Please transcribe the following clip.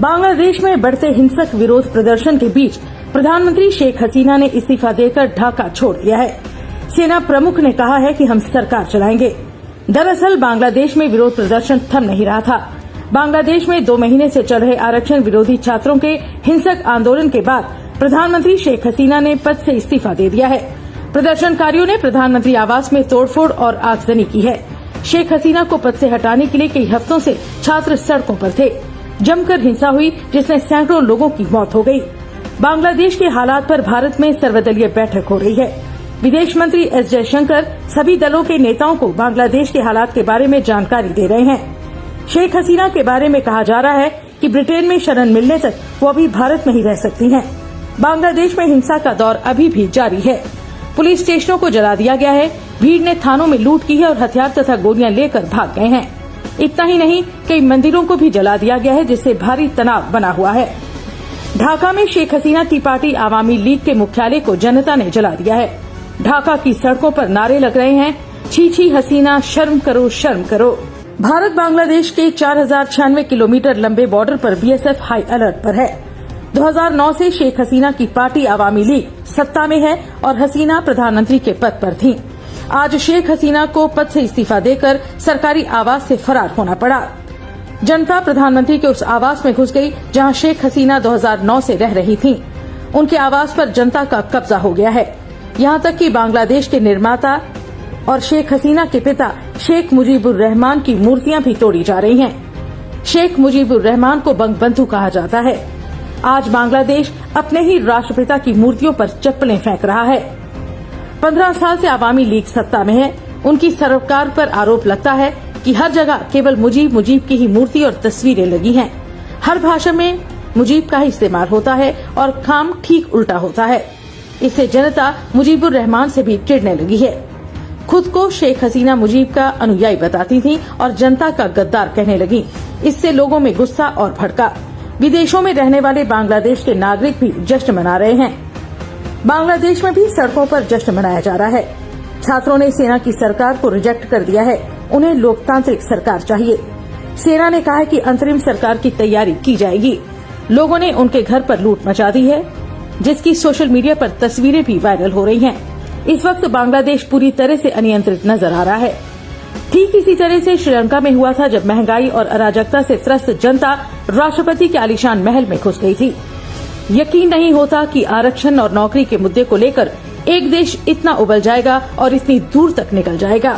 बांग्लादेश में बढ़ते हिंसक विरोध प्रदर्शन के बीच प्रधानमंत्री शेख हसीना ने इस्तीफा देकर ढाका छोड़ दिया है। सेना प्रमुख ने कहा है कि हम सरकार चलाएंगे। दरअसल बांग्लादेश में विरोध प्रदर्शन थम नहीं रहा था। बांग्लादेश में 2 महीने से चल रहे आरक्षण विरोधी छात्रों के हिंसक आंदोलन के बाद प्रधानमंत्री शेख हसीना ने पद से इस्तीफा दे दिया है। प्रदर्शनकारियों ने प्रधानमंत्री आवास में तोड़फोड़ और आगजनी की है। शेख हसीना को पद से हटाने के लिए कई हफ्तों से छात्र सड़कों पर थे। जमकर हिंसा हुई जिसमें सैकड़ों लोगों की मौत हो गई। बांग्लादेश के हालात पर भारत में सर्वदलीय बैठक हो रही है। विदेश मंत्री एस जयशंकर सभी दलों के नेताओं को बांग्लादेश के हालात के बारे में जानकारी दे रहे हैं। शेख हसीना के बारे में कहा जा रहा है कि ब्रिटेन में शरण मिलने तक वो अभी भारत में ही रह सकती हैं। बांग्लादेश में हिंसा का दौर अभी भी जारी है। पुलिस स्टेशनों को जला दिया गया है। भीड़ ने थानों में लूट की है और हथियार तथा गोलियां लेकर भाग गए हैं। इतना ही नहीं, कई मंदिरों को भी जला दिया गया है, जिससे भारी तनाव बना हुआ है। ढाका में शेख हसीना की पार्टी आवामी लीग के मुख्यालय को जनता ने जला दिया है। ढाका की सड़कों पर नारे लग रहे हैं, छी छी हसीना, शर्म करो, शर्म करो। भारत बांग्लादेश के 4096 किलोमीटर लंबे बॉर्डर पर बीएसएफ हाई अलर्ट पर है। 2009 से शेख हसीना की पार्टी आवामी लीग सत्ता में है और हसीना प्रधानमंत्री के पद पर थीं। आज शेख हसीना को पद से इस्तीफा देकर सरकारी आवास से फरार होना पड़ा। जनता प्रधानमंत्री के उस आवास में घुस गई जहां शेख हसीना 2009 से रह रही थीं। उनके आवास पर जनता का कब्जा हो गया है। यहां तक कि बांग्लादेश के निर्माता और शेख हसीना के पिता शेख मुजीबुर रहमान की मूर्तियां भी तोड़ी जा रही हैं। शेख मुजीबुर रहमान को बंगबंधु कहा जाता है। आज बांग्लादेश अपने ही राष्ट्रपिता की मूर्तियों पर चप्पलें फेंक रहा है। 15 साल से आवामी लीग सत्ता में है। उनकी सरकार पर आरोप लगता है कि हर जगह केवल मुजीब की ही मूर्ति और तस्वीरें लगी हैं। हर भाषा में मुजीब का ही इस्तेमाल होता है और काम ठीक उल्टा होता है। इससे जनता मुजीबुर रहमान से भी चिढ़ने लगी है। खुद को शेख हसीना मुजीब का अनुयायी बताती थी और जनता का गद्दार कहने लगी। इससे लोगों में गुस्सा और भड़का। विदेशों में रहने वाले बांग्लादेश के नागरिक भी जश्न मना रहे हैं। बांग्लादेश में भी सड़कों पर जश्न मनाया जा रहा है। छात्रों ने सेना की सरकार को रिजेक्ट कर दिया है। उन्हें लोकतांत्रिक सरकार चाहिए। सेना ने कहा है कि अंतरिम सरकार की तैयारी की जाएगी। लोगों ने उनके घर पर लूट मचा दी है, जिसकी सोशल मीडिया पर तस्वीरें भी वायरल हो रही हैं। इस वक्त बांग्लादेश पूरी तरह से अनियंत्रित नजर आ रहा है। ठीक इसी तरह से श्रीलंका में हुआ था, जब महंगाई और अराजकता से त्रस्त जनता राष्ट्रपति के आलीशान महल में घुस गई थी। यकीन नहीं होता कि आरक्षण और नौकरी के मुद्दे को लेकर एक देश इतना उबल जाएगा और इतनी दूर तक निकल जाएगा।